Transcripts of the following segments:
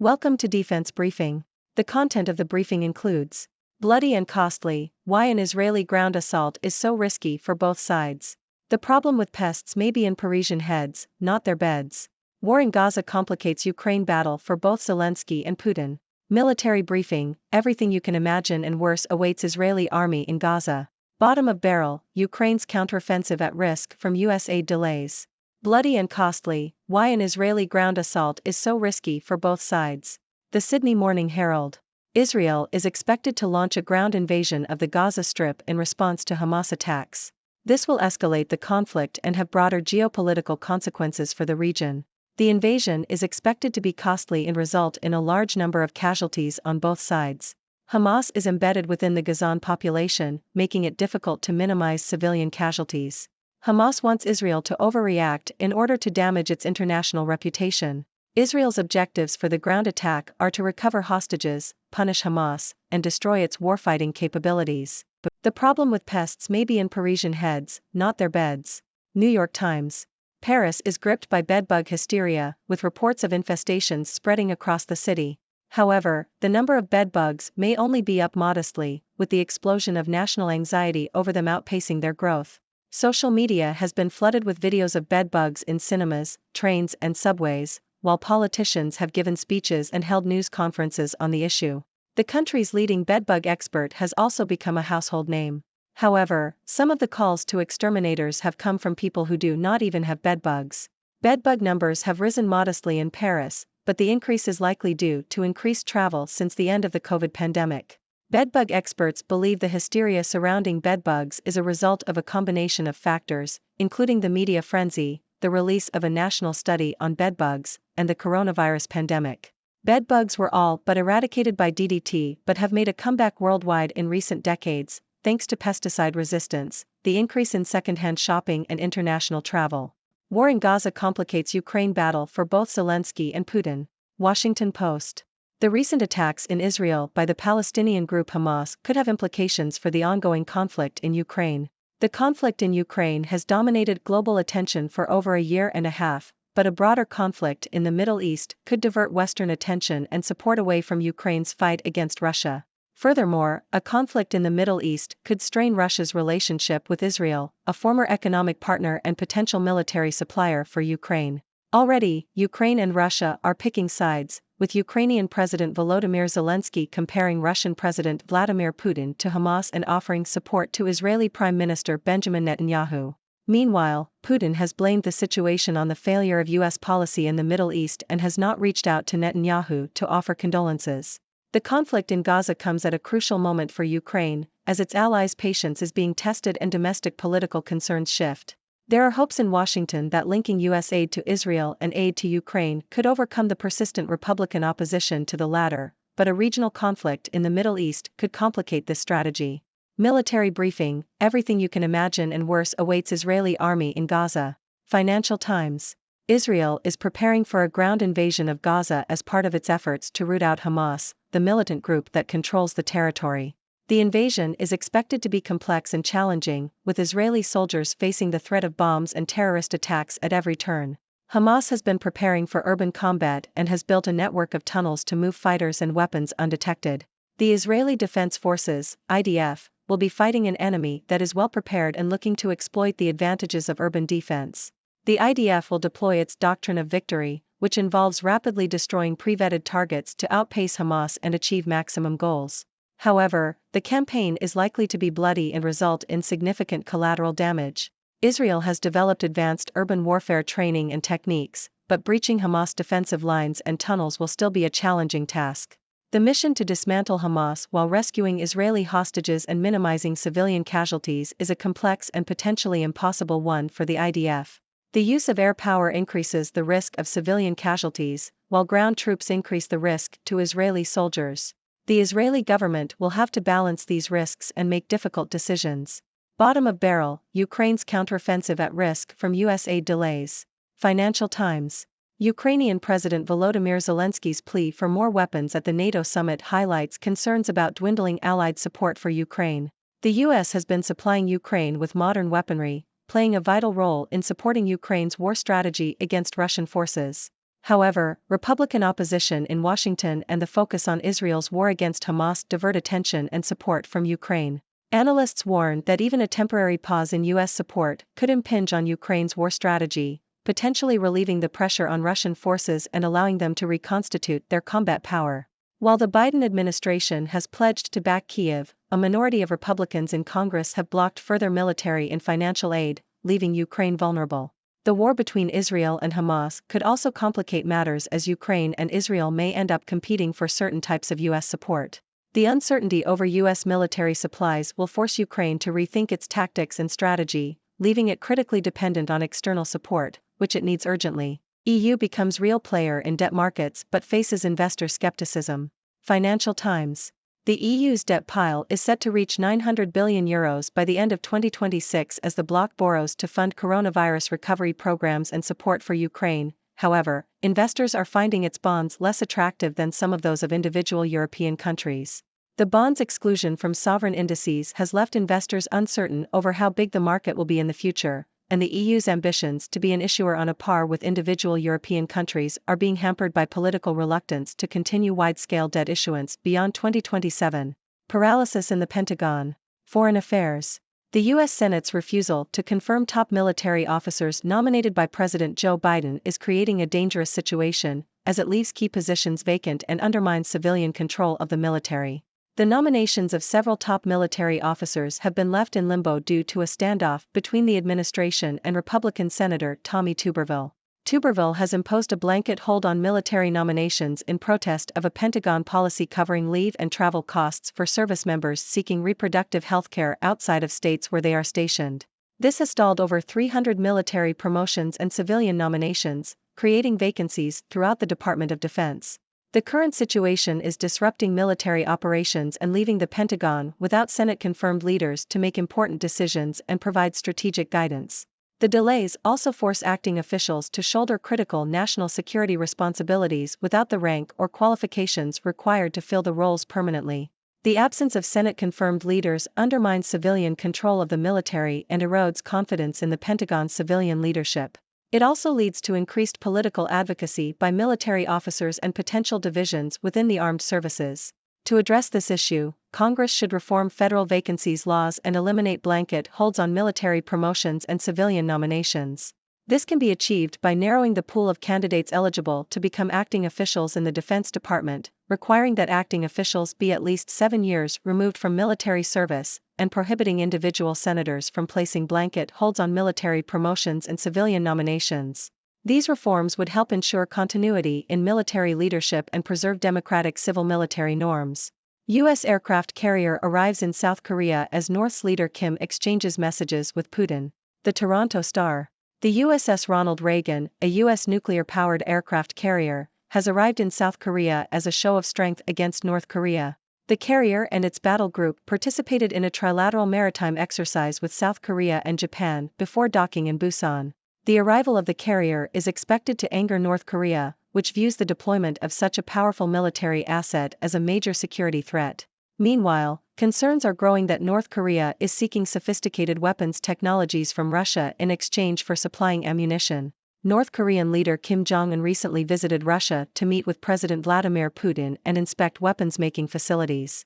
Welcome to Defense Briefing. The content of the briefing includes bloody and costly, why an Israeli ground assault is so risky for both sides. The problem with pests may be in Parisian heads, not their beds. War in Gaza complicates Ukraine battle for both Zelensky and Putin. Military briefing, everything you can imagine and worse awaits Israeli army in Gaza. Bottom of barrel, Ukraine's counteroffensive at risk from US aid delays. Bloody and costly, why an Israeli ground assault is so risky for both sides. The Sydney Morning Herald. Israel is expected to launch a ground invasion of the Gaza Strip in response to Hamas attacks. This will escalate the conflict and have broader geopolitical consequences for the region. The invasion is expected to be costly and result in a large number of casualties on both sides. Hamas is embedded within the Gazan population, making it difficult to minimize civilian casualties. Hamas wants Israel to overreact in order to damage its international reputation. Israel's objectives for the ground attack are to recover hostages, punish Hamas, and destroy its warfighting capabilities. The problem with pests may be in Parisian heads, not their beds. New York Times. Paris is gripped by bedbug hysteria, with reports of infestations spreading across the city. However, the number of bedbugs may only be up modestly, with the explosion of national anxiety over them outpacing their growth. Social media has been flooded with videos of bedbugs in cinemas, trains and subways, while politicians have given speeches and held news conferences on the issue. The country's leading bedbug expert has also become a household name. However, some of the calls to exterminators have come from people who do not even have bedbugs. Bedbug numbers have risen modestly in Paris, but the increase is likely due to increased travel since the end of the COVID pandemic. Bedbug experts believe the hysteria surrounding bedbugs is a result of a combination of factors, including the media frenzy, the release of a national study on bedbugs, and the coronavirus pandemic. Bedbugs were all but eradicated by DDT but have made a comeback worldwide in recent decades, thanks to pesticide resistance, the increase in secondhand shopping and international travel. War in Gaza complicates Ukraine battle for both Zelensky and Putin. Washington Post. The recent attacks in Israel by the Palestinian group Hamas could have implications for the ongoing conflict in Ukraine. The conflict in Ukraine has dominated global attention for over a year and a half, but a broader conflict in the Middle East could divert Western attention and support away from Ukraine's fight against Russia. Furthermore, a conflict in the Middle East could strain Russia's relationship with Israel, a former economic partner and potential military supplier for Ukraine. Already, Ukraine and Russia are picking sides, with Ukrainian President Volodymyr Zelensky comparing Russian President Vladimir Putin to Hamas and offering support to Israeli Prime Minister Benjamin Netanyahu. Meanwhile, Putin has blamed the situation on the failure of U.S. policy in the Middle East and has not reached out to Netanyahu to offer condolences. The conflict in Gaza comes at a crucial moment for Ukraine, as its allies' patience is being tested and domestic political concerns shift. There are hopes in Washington that linking U.S. aid to Israel and aid to Ukraine could overcome the persistent Republican opposition to the latter, but a regional conflict in the Middle East could complicate this strategy. Military briefing, everything you can imagine and worse awaits Israeli army in Gaza. Financial Times. Israel is preparing for a ground invasion of Gaza as part of its efforts to root out Hamas, the militant group that controls the territory. The invasion is expected to be complex and challenging, with Israeli soldiers facing the threat of bombs and terrorist attacks at every turn. Hamas has been preparing for urban combat and has built a network of tunnels to move fighters and weapons undetected. The Israeli Defense Forces, IDF, will be fighting an enemy that is well prepared and looking to exploit the advantages of urban defense. The IDF will deploy its doctrine of victory, which involves rapidly destroying pre-vetted targets to outpace Hamas and achieve maximum goals. However, the campaign is likely to be bloody and result in significant collateral damage. Israel has developed advanced urban warfare training and techniques, but breaching Hamas defensive lines and tunnels will still be a challenging task. The mission to dismantle Hamas while rescuing Israeli hostages and minimizing civilian casualties is a complex and potentially impossible one for the IDF. The use of air power increases the risk of civilian casualties, while ground troops increase the risk to Israeli soldiers. The Israeli government will have to balance these risks and make difficult decisions. Bottom of barrel, Ukraine's counteroffensive at risk from U.S. aid delays. Financial Times. Ukrainian President Volodymyr Zelensky's plea for more weapons at the NATO summit highlights concerns about dwindling Allied support for Ukraine. The U.S. has been supplying Ukraine with modern weaponry, playing a vital role in supporting Ukraine's war strategy against Russian forces. However, Republican opposition in Washington and the focus on Israel's war against Hamas divert attention and support from Ukraine. Analysts warn that even a temporary pause in U.S. support could impinge on Ukraine's war strategy, potentially relieving the pressure on Russian forces and allowing them to reconstitute their combat power. While the Biden administration has pledged to back Kyiv, a minority of Republicans in Congress have blocked further military and financial aid, leaving Ukraine vulnerable. The war between Israel and Hamas could also complicate matters as Ukraine and Israel may end up competing for certain types of U.S. support. The uncertainty over U.S. military supplies will force Ukraine to rethink its tactics and strategy, leaving it critically dependent on external support, which it needs urgently. EU becomes real player in debt markets but faces investor skepticism. Financial Times. The EU's debt pile is set to reach €900 billion by the end of 2026 as the bloc borrows to fund coronavirus recovery programs and support for Ukraine. However, investors are finding its bonds less attractive than some of those of individual European countries. The bond's exclusion from sovereign indices has left investors uncertain over how big the market will be in the future, and the EU's ambitions to be an issuer on a par with individual European countries are being hampered by political reluctance to continue wide-scale debt issuance beyond 2027. Paralysis in the Pentagon. Foreign Affairs. The U.S. Senate's refusal to confirm top military officers nominated by President Joe Biden is creating a dangerous situation, as it leaves key positions vacant and undermines civilian control of the military. The nominations of several top military officers have been left in limbo due to a standoff between the administration and Republican Senator Tommy Tuberville. Tuberville has imposed a blanket hold on military nominations in protest of a Pentagon policy covering leave and travel costs for service members seeking reproductive health care outside of states where they are stationed. This has stalled over 300 military promotions and civilian nominations, creating vacancies throughout the Department of Defense. The current situation is disrupting military operations and leaving the Pentagon without Senate-confirmed leaders to make important decisions and provide strategic guidance. The delays also force acting officials to shoulder critical national security responsibilities without the rank or qualifications required to fill the roles permanently. The absence of Senate-confirmed leaders undermines civilian control of the military and erodes confidence in the Pentagon's civilian leadership. It also leads to increased political advocacy by military officers and potential divisions within the armed services. To address this issue, Congress should reform federal vacancies laws and eliminate blanket holds on military promotions and civilian nominations. This can be achieved by narrowing the pool of candidates eligible to become acting officials in the Defense Department, requiring that acting officials be at least 7 years removed from military service, and prohibiting individual senators from placing blanket holds on military promotions and civilian nominations. These reforms would help ensure continuity in military leadership and preserve democratic civil-military norms. U.S. aircraft carrier arrives in South Korea as North's leader Kim exchanges messages with Putin. The Toronto Star. The USS Ronald Reagan, a U.S. nuclear-powered aircraft carrier, has arrived in South Korea as a show of strength against North Korea. The carrier and its battle group participated in a trilateral maritime exercise with South Korea and Japan before docking in Busan. The arrival of the carrier is expected to anger North Korea, which views the deployment of such a powerful military asset as a major security threat. Meanwhile, concerns are growing that North Korea is seeking sophisticated weapons technologies from Russia in exchange for supplying ammunition. North Korean leader Kim Jong-un recently visited Russia to meet with President Vladimir Putin and inspect weapons-making facilities.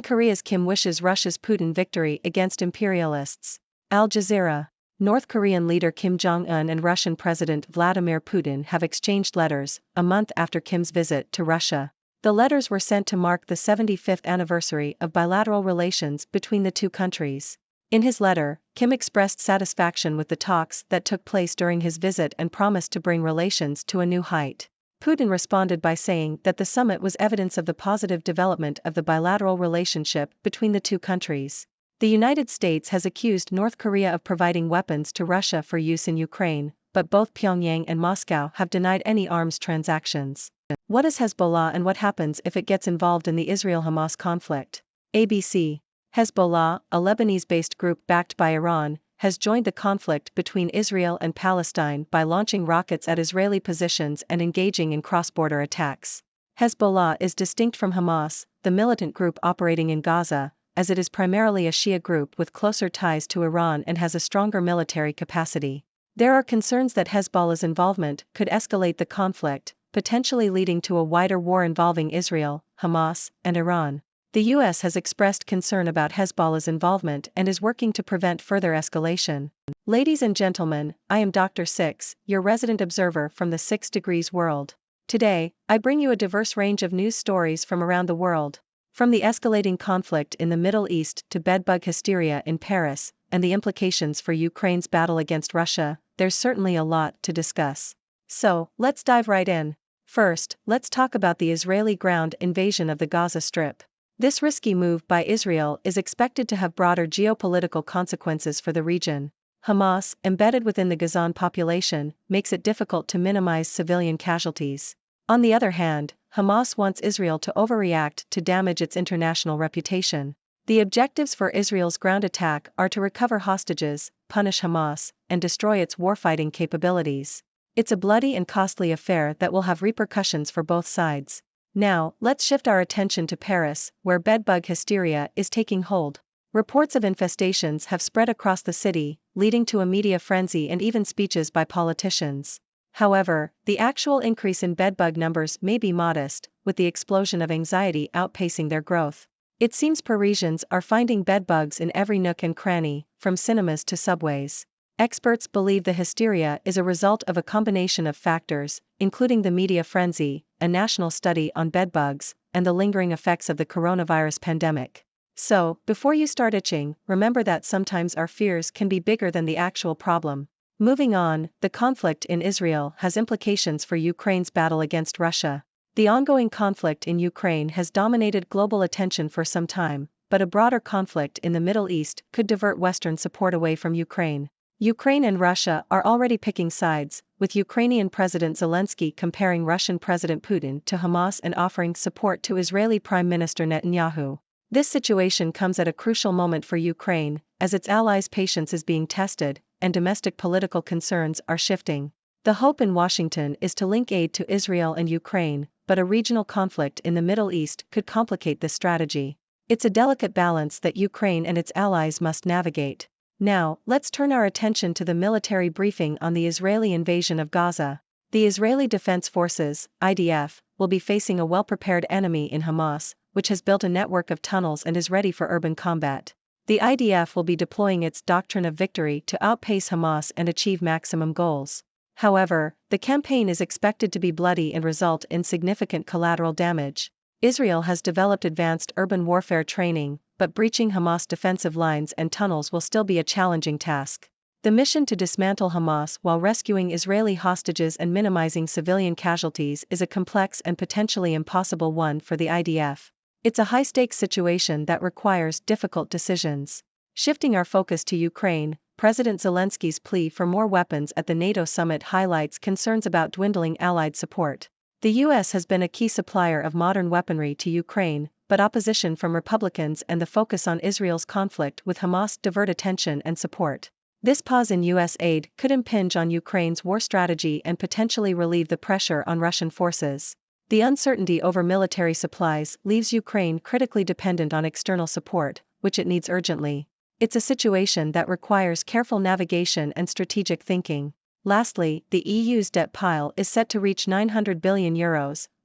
Korea's Kim wishes Russia's Putin victory against imperialists. Al Jazeera. North Korean leader Kim Jong-un and Russian President Vladimir Putin have exchanged letters, a month after Kim's visit to Russia. The letters were sent to mark the 75th anniversary of bilateral relations between the two countries. In his letter, Kim expressed satisfaction with the talks that took place during his visit and promised to bring relations to a new height. Putin responded by saying that the summit was evidence of the positive development of the bilateral relationship between the two countries. The United States has accused North Korea of providing weapons to Russia for use in Ukraine, but both Pyongyang and Moscow have denied any arms transactions. What is Hezbollah and what happens if it gets involved in the Israel-Hamas conflict? ABC. Hezbollah, a Lebanese-based group backed by Iran, has joined the conflict between Israel and Palestine by launching rockets at Israeli positions and engaging in cross-border attacks. Hezbollah is distinct from Hamas, the militant group operating in Gaza, as it is primarily a Shia group with closer ties to Iran and has a stronger military capacity. There are concerns that Hezbollah's involvement could escalate the conflict, potentially leading to a wider war involving Israel, Hamas, and Iran. The US has expressed concern about Hezbollah's involvement and is working to prevent further escalation. Ladies and gentlemen, I am Dr. Six, your resident observer from the 6 Degrees world. Today, I bring you a diverse range of news stories from around the world. From the escalating conflict in the Middle East to bedbug hysteria in Paris, and the implications for Ukraine's battle against Russia, there's certainly a lot to discuss. So, let's dive right in. First, let's talk about the Israeli ground invasion of the Gaza Strip. This risky move by Israel is expected to have broader geopolitical consequences for the region. Hamas, embedded within the Gazan population, makes it difficult to minimize civilian casualties. On the other hand, Hamas wants Israel to overreact to damage its international reputation. The objectives for Israel's ground attack are to recover hostages, punish Hamas, and destroy its warfighting capabilities. It's a bloody and costly affair that will have repercussions for both sides. Now, let's shift our attention to Paris, where bedbug hysteria is taking hold. Reports of infestations have spread across the city, leading to a media frenzy and even speeches by politicians. However, the actual increase in bedbug numbers may be modest, with the explosion of anxiety outpacing their growth. It seems Parisians are finding bedbugs in every nook and cranny, from cinemas to subways. Experts believe the hysteria is a result of a combination of factors, including the media frenzy, a national study on bedbugs, and the lingering effects of the coronavirus pandemic. So, before you start itching, remember that sometimes our fears can be bigger than the actual problem. Moving on, the conflict in Israel has implications for Ukraine's battle against Russia. The ongoing conflict in Ukraine has dominated global attention for some time, but a broader conflict in the Middle East could divert Western support away from Ukraine. Ukraine and Russia are already picking sides, with Ukrainian President Zelensky comparing Russian President Putin to Hamas and offering support to Israeli Prime Minister Netanyahu. This situation comes at a crucial moment for Ukraine, as its allies' patience is being tested, and domestic political concerns are shifting. The hope in Washington is to link aid to Israel and Ukraine, but a regional conflict in the Middle East could complicate this strategy. It's a delicate balance that Ukraine and its allies must navigate. Now, let's turn our attention to the military briefing on the Israeli invasion of Gaza. The Israeli Defense Forces, IDF, will be facing a well-prepared enemy in Hamas, which has built a network of tunnels and is ready for urban combat. The IDF will be deploying its doctrine of victory to outpace Hamas and achieve maximum goals. However, the campaign is expected to be bloody and result in significant collateral damage. Israel has developed advanced urban warfare training, but breaching Hamas defensive lines and tunnels will still be a challenging task. The mission to dismantle Hamas while rescuing Israeli hostages and minimizing civilian casualties is a complex and potentially impossible one for the IDF. It's a high-stakes situation that requires difficult decisions. Shifting our focus to Ukraine, President Zelensky's plea for more weapons at the NATO summit highlights concerns about dwindling Allied support. The US has been a key supplier of modern weaponry to Ukraine, but opposition from Republicans and the focus on Israel's conflict with Hamas divert attention and support. This pause in US aid could impinge on Ukraine's war strategy and potentially relieve the pressure on Russian forces. The uncertainty over military supplies leaves Ukraine critically dependent on external support, which it needs urgently. It's a situation that requires careful navigation and strategic thinking. Lastly, the EU's debt pile is set to reach €900 billion,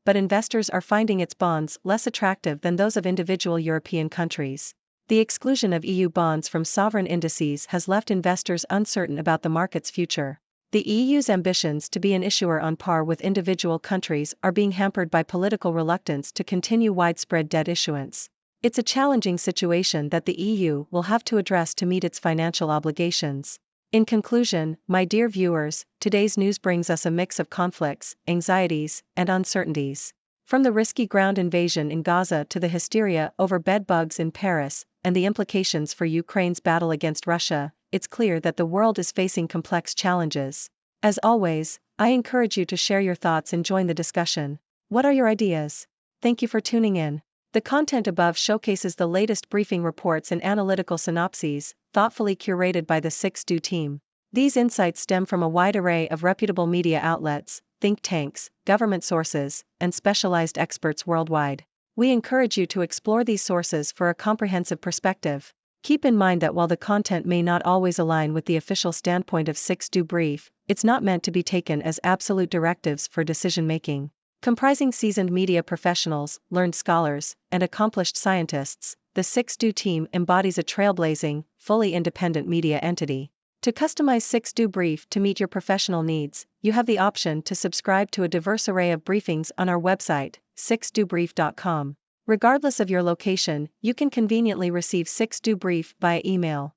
but investors are finding its bonds less attractive than those of individual European countries. The exclusion of EU bonds from sovereign indices has left investors uncertain about the market's future. The EU's ambitions to be an issuer on par with individual countries are being hampered by political reluctance to continue widespread debt issuance. It's a challenging situation that the EU will have to address to meet its financial obligations. In conclusion, my dear viewers, today's news brings us a mix of conflicts, anxieties, and uncertainties. From the risky ground invasion in Gaza to the hysteria over bedbugs in Paris, and the implications for Ukraine's battle against Russia, it's clear that the world is facing complex challenges. As always, I encourage you to share your thoughts and join the discussion. What are your ideas? Thank you for tuning in. The content above showcases the latest briefing reports and analytical synopses, thoughtfully curated by the 6Do team. These insights stem from a wide array of reputable media outlets, think tanks, government sources, and specialized experts worldwide. We encourage you to explore these sources for a comprehensive perspective. Keep in mind that while the content may not always align with the official standpoint of 6Do Brief, it's not meant to be taken as absolute directives for decision-making. Comprising seasoned media professionals, learned scholars, and accomplished scientists, the 6Do team embodies a trailblazing, fully independent media entity. To customize 6Do Brief to meet your professional needs, you have the option to subscribe to a diverse array of briefings on our website, 6dobrief.com. Regardless of your location, you can conveniently receive 6Do Brief via email.